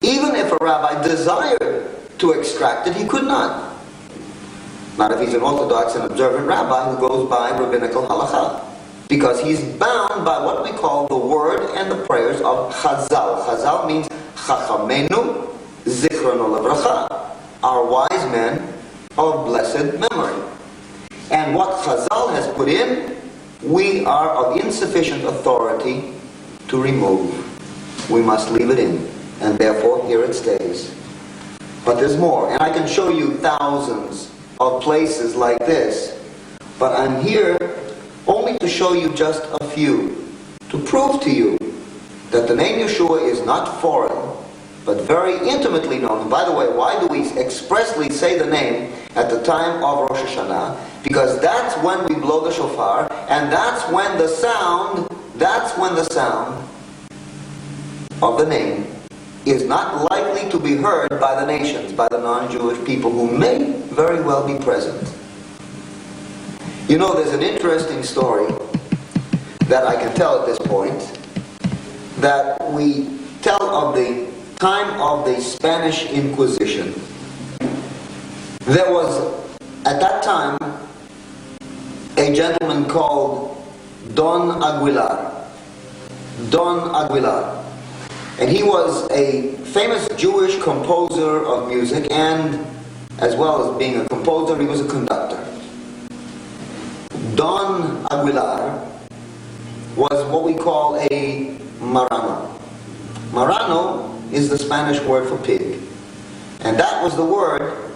Even if a rabbi desired to extract it, he could not. Not if he's an orthodox and observant rabbi who goes by rabbinical halakha. Because he's bound by what we call the word and the prayers of Chazal. Chazal means Chachamenu Zichrono Levracha, our wise men of blessed memory. And what Chazal has put in, we are of insufficient authority to remove. We must leave it in, and therefore here it stays. But there's more, and I can show you thousands of places like this, but I'm here only to show you just a few, to prove to you that the name Yeshua is not foreign, but very intimately known. And by the way, why do we expressly say the name at the time of Rosh Hashanah? Because that's when we blow the shofar, and that's when the sound of the name is not likely to be heard by the nations, by the non-Jewish people who may very well be present. You know, there's an interesting story that I can tell at this point, that we tell of the time of the Spanish Inquisition. There was, at that time, a gentleman called Don Aguilar. Don Aguilar. And he was a famous Jewish composer of music, and as well as being a composer, he was a conductor. Don Aguilar was what we call a marrano. Marrano is the Spanish word for pig. And that was the word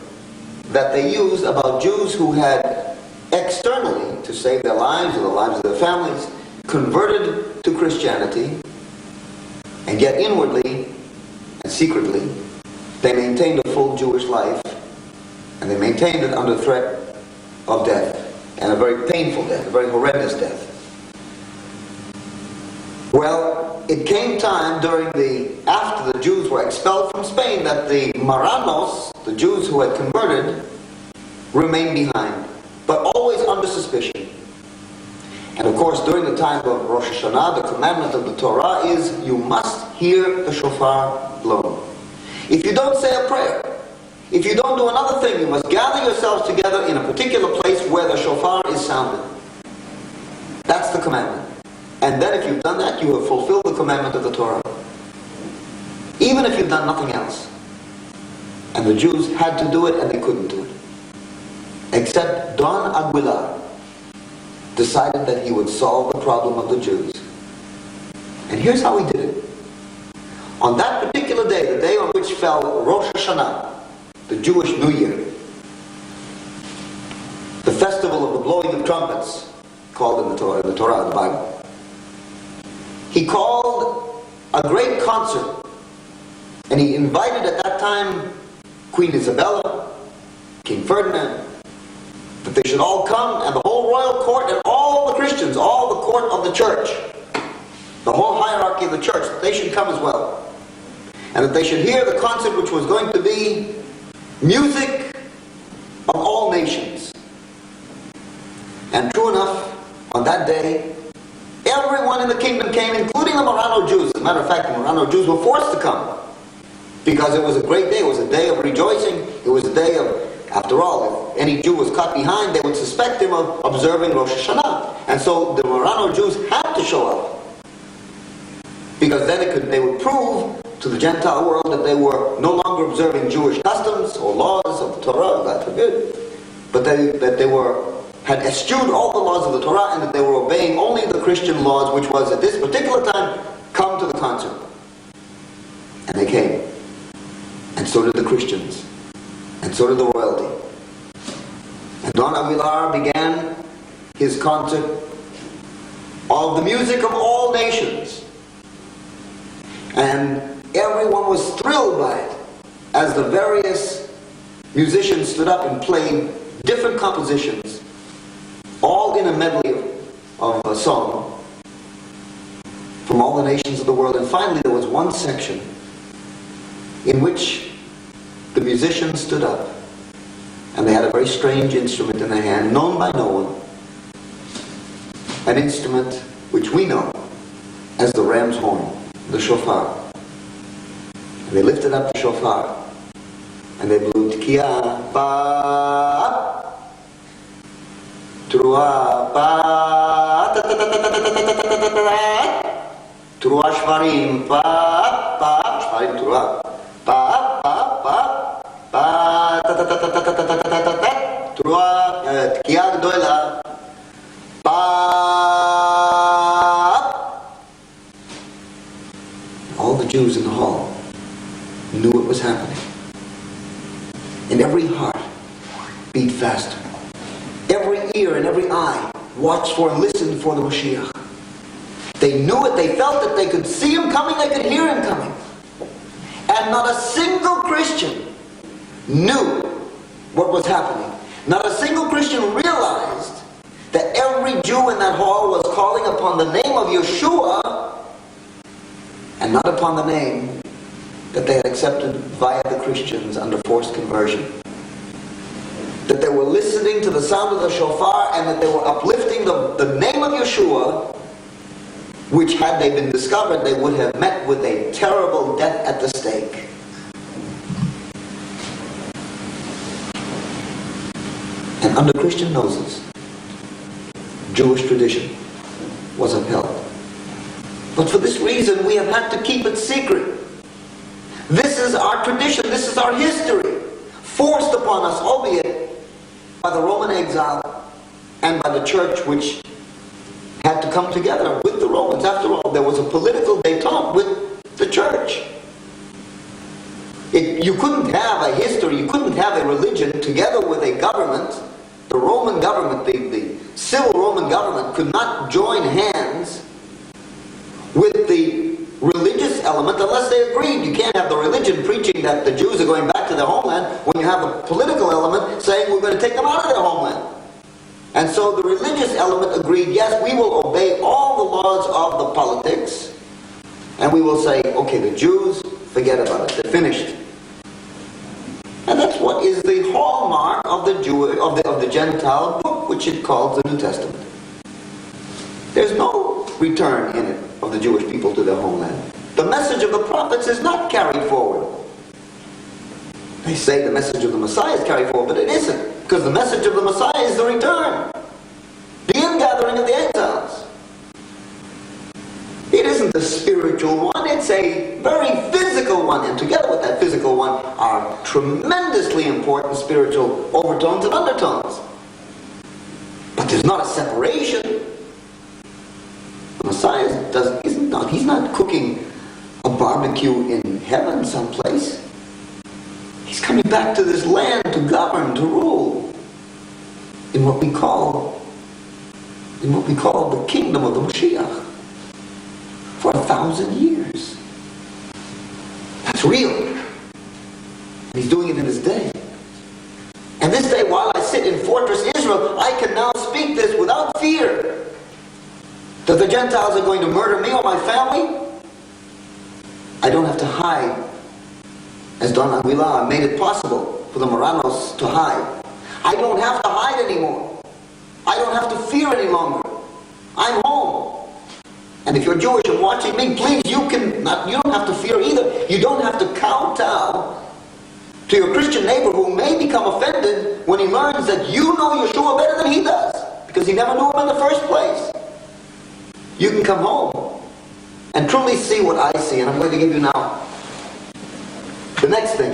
that they used about Jews who had externally, to save their lives or the lives of their families, converted to Christianity, and yet inwardly and secretly they maintained a full Jewish life, and they maintained it under threat of death, and a very painful death, a very horrendous death. Well, it came time after the Jews were expelled from Spain, that the Marranos, the Jews who had converted, remained behind, but always under suspicion. And of course, during the time of Rosh Hashanah, the commandment of the Torah is, you must hear the shofar blown. If you don't say a prayer, if you don't do another thing, you must gather yourselves together in a particular place where the shofar is sounded. That's the commandment. And then if you've done that, you have fulfilled the commandment of the Torah. Even if you've done nothing else. And the Jews had to do it, and they couldn't do it. Except Don Aguilar decided that he would solve the problem of the Jews. And here's how he did it. On that particular day, the day on which fell Rosh Hashanah, the Jewish New Year, the festival of the blowing of trumpets, called in the Torah, the Bible, he called a great concert, and he invited at that time Queen Isabella, King Ferdinand, that they should all come, and the whole royal court, and all the Christians, all the court of the church, the whole hierarchy of the church, that they should come as well. And that they should hear the concert, which was going to be music of all nations. And true enough, on that day, everyone in the kingdom came, including the Marrano Jews. As a matter of fact, the Marrano Jews were forced to come, because it was a great day. It was a day of rejoicing. It was a day of, after all, if any Jew was caught behind, they would suspect him of observing Rosh Hashanah. And so the Marrano Jews had to show up, because then they would prove to the Gentile world that they were no longer observing Jewish customs or laws of the Torah, God forbid, but that they had eschewed all the laws of the Torah, and that they were obeying only the Christian laws, which was at this particular time, come to the concert. And they came. And so did the Christians. And so did the royalty. And Don Aguilar began his concert of the music of all nations. And everyone was thrilled by it, as the various musicians stood up and played different compositions, all in a medley of a song from all the nations of the world. And finally there was one section in which the musicians stood up, and they had a very strange instrument in their hand, known by no one, an instrument which we know as the ram's horn, the shofar. And they lifted up the shofar. And they blew Tkiya, ba, Truah, ba, Truah Shvarim, ba, Shvarim Truah, ba, Truah, Tkiya Gdoila, ba. All the Jews in the hall knew what was happening. And every heart beat faster. Every ear and every eye watched for and listened for the Mashiach. They knew it, they felt it, they could see him coming, they could hear him coming. And not a single Christian knew what was happening. Not a single Christian realized that every Jew in that hall was calling upon the name of Yeshua and not upon the name that they had accepted via the Christians under forced conversion. That they were listening to the sound of the shofar and that they were uplifting the name of Yeshua, which had they been discovered, they would have met with a terrible death at the stake. And under Christian noses, Jewish tradition was upheld. But for this reason, we have had to keep it secret. This is our tradition, this is our history, forced upon us, albeit by the Roman exile and by the church, which had to come together with the Romans. After all, there was a political détente with the church. You couldn't have a history, you couldn't have a religion together with a government. The Roman government, the civil Roman government, could not join hands with the religious element unless they agreed. You can't have the religion preaching that the Jews are going back to their homeland when you have a political element saying we're going to take them out of their homeland. And so the religious element agreed, yes, we will obey all the laws of the politics, and we will say, okay, the Jews, forget about it, they're finished. And that's what is the hallmark of the Gentile book, which it calls the New Testament. There's no return in it of the Jewish people to their homeland. The message of the prophets is not carried forward. They say the message of the Messiah is carried forward, but it isn't, because the message of the Messiah is the return, the ingathering of the exiles. It isn't the spiritual one, it's a very physical one, and together with that physical one are tremendously important spiritual overtones and undertones. But there's not a separation. The Messiah he's not cooking a barbecue in heaven someplace. He's coming back to this land to govern, to rule in what we call the kingdom of the Mashiach for 1,000 years. That's real. And he's doing it in his day. And this day, while I sit in fortress Israel, I can now speak this without fear. That the Gentiles are going to murder me or my family, I don't have to hide. As Don Aguilar made it possible for the Moranos to hide. I don't have to hide anymore. I don't have to fear any longer. I'm home. And if you're Jewish and watching me, please, you don't have to fear either. You don't have to kowtow to your Christian neighbor who may become offended when he learns that you know Yeshua better than he does, because he never knew him in the first place. You can come home and truly see what I see, and I'm going to give you now the next thing,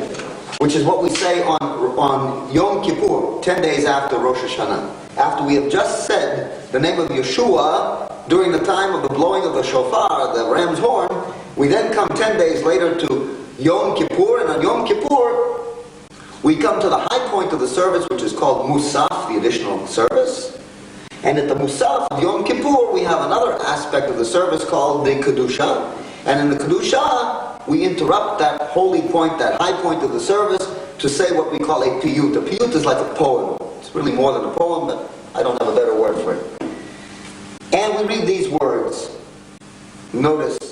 which is what we say on Yom Kippur, 10 days after Rosh Hashanah. After we have just said the name of Yeshua during the time of the blowing of the shofar, the ram's horn, we then come 10 days later to Yom Kippur, and on Yom Kippur we come to the high point of the service, which is called Musaf, the additional service. And at the Musaf of Yom Kippur, we have another aspect of the service called the Kedusha. And in the Kedusha, we interrupt that holy point, that high point of the service, to say what we call a piyut. A piyut is like a poem. It's really more than a poem, but I don't have a better word for it. And we read these words. Notice